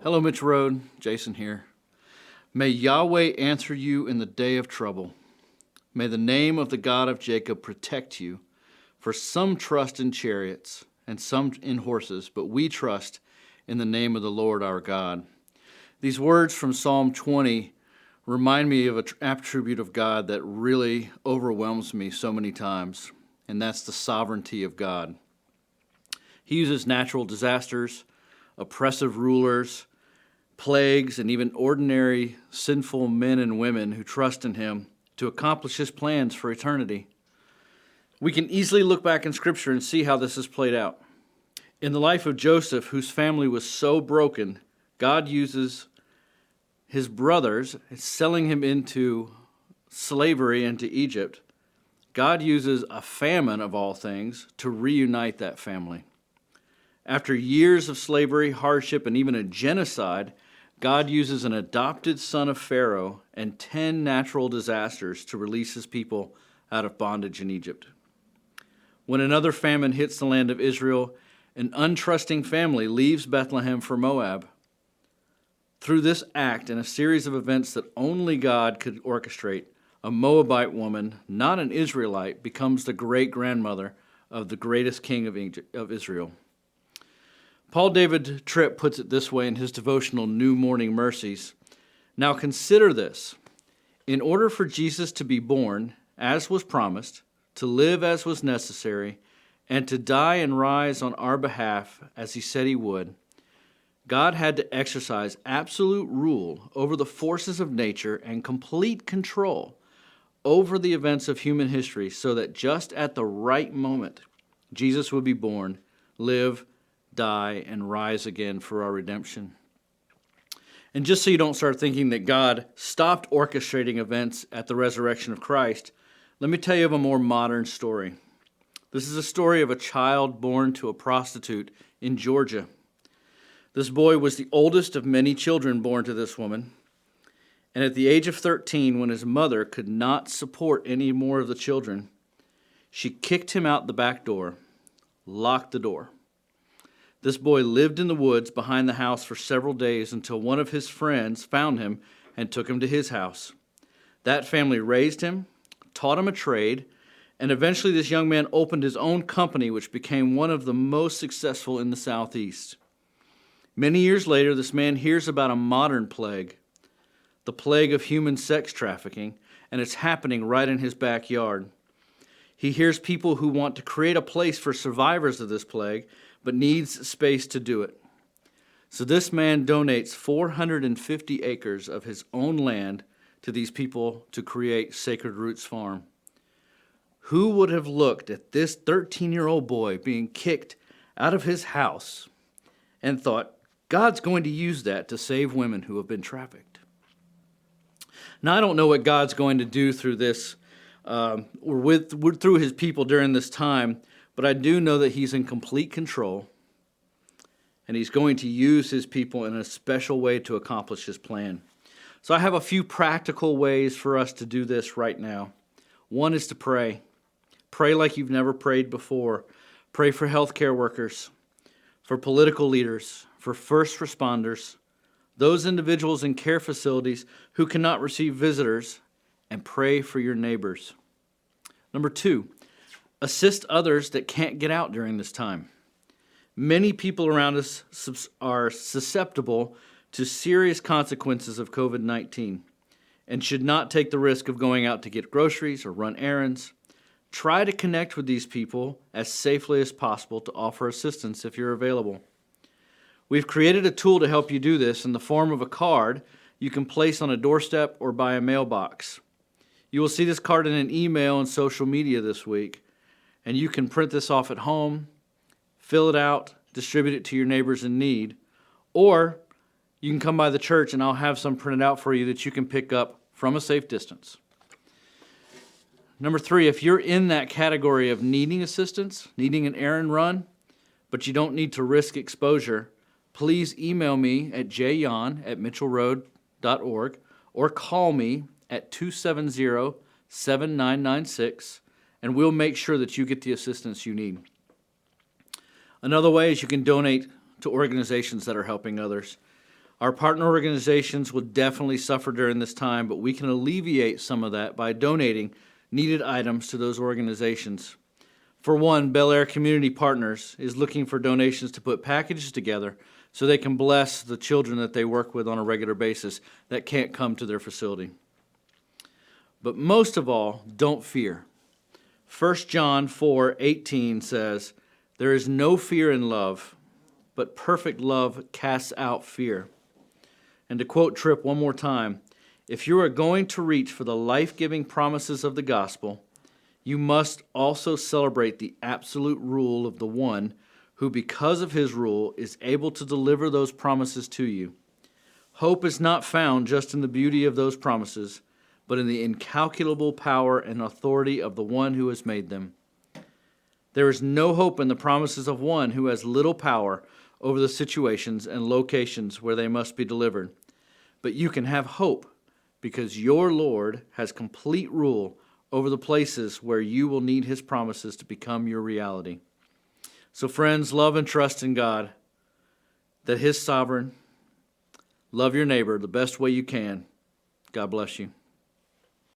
Hello, Mitch Road. Jason here. May Yahweh answer you in the day of trouble. May the name of the God of Jacob protect you. For some trust in chariots and some in horses, but we trust in the name of the Lord our God. These words from Psalm 20 remind me of an attribute of God that really overwhelms me so many times, and that's the sovereignty of God. He uses natural disasters, oppressive rulers, plagues, and even ordinary sinful men and women who trust in him to accomplish his plans for eternity. We can easily look back in Scripture and see how this has played out. In the life of Joseph, whose family was so broken, God uses his brothers, selling him into slavery into Egypt. God uses a famine of all things to reunite that family. After years of slavery, hardship, and even a genocide, God uses an adopted son of Pharaoh and 10 natural disasters to release his people out of bondage in Egypt. When another famine hits the land of Israel, an untrusting family leaves Bethlehem for Moab. Through this act and a series of events that only God could orchestrate, a Moabite woman, not an Israelite, becomes the great-grandmother of the greatest king of Israel. Paul David Tripp puts it this way in his devotional New Morning Mercies. Now consider this. In order for Jesus to be born, as was promised, to live as was necessary, and to die and rise on our behalf as he said he would, God had to exercise absolute rule over the forces of nature and complete control over the events of human history so that just at the right moment, Jesus would be born, live, die, and rise again for our redemption. And just so you don't start thinking that God stopped orchestrating events at the resurrection of Christ, let me tell you of a more modern story. This is a story of a child born to a prostitute in Georgia. This boy was the oldest of many children born to this woman, and at the age of 13, when his mother could not support any more of the children, she kicked him out the back door, locked the door. This boy lived in the woods behind the house for several days until one of his friends found him and took him to his house. That family raised him, taught him a trade, and eventually this young man opened his own company, which became one of the most successful in the Southeast. Many years later, this man hears about a modern plague, the plague of human sex trafficking, and it's happening right in his backyard. He hears people who want to create a place for survivors of this plague, but needs space to do it. So this man donates 450 acres of his own land to these people to create Sacred Roots Farm. Who would have looked at this 13-year-old boy being kicked out of his house and thought, God's going to use that to save women who have been trafficked? Now, I don't know what God's going to do through this, through his people during this time, but I do know that he's in complete control, and he's going to use his people in a special way to accomplish his plan. So I have a few practical ways for us to do this right now. One is to pray. Pray like you've never prayed before. Pray for healthcare workers, for political leaders, for first responders, those individuals in care facilities who cannot receive visitors, and pray for your neighbors. Number 2, assist others that can't get out during this time. Many people around us are susceptible to serious consequences of COVID-19 and should not take the risk of going out to get groceries or run errands. Try to connect with these people as safely as possible to offer assistance if you're available. We've created a tool to help you do this in the form of a card you can place on a doorstep or by a mailbox. You will see this card in an email and social media this week, and you can print this off at home, fill it out, distribute it to your neighbors in need, or you can come by the church and I'll have some printed out for you that you can pick up from a safe distance. Number 3, if you're in that category of needing assistance, needing an errand run, but you don't need to risk exposure, please email me at jyon@mitchellroad.org or call me at 270-7996, and we'll make sure that you get the assistance you need. Another way is you can donate to organizations that are helping others. Our partner organizations will definitely suffer during this time, but we can alleviate some of that by donating needed items to those organizations. For one, Bel Air Community Partners is looking for donations to put packages together so they can bless the children that they work with on a regular basis that can't come to their facility. But most of all, don't fear. 1 John 4:18 says, "There is no fear in love, but perfect love casts out fear." And to quote Tripp one more time, if you are going to reach for the life-giving promises of the gospel, you must also celebrate the absolute rule of the one who, because of his rule, is able to deliver those promises to you. Hope is not found just in the beauty of those promises, but in the incalculable power and authority of the one who has made them. There is no hope in the promises of one who has little power over the situations and locations where they must be delivered. But you can have hope because your Lord has complete rule over the places where you will need his promises to become your reality. So friends, love and trust in God, that his sovereign. Love your neighbor the best way you can. God bless you.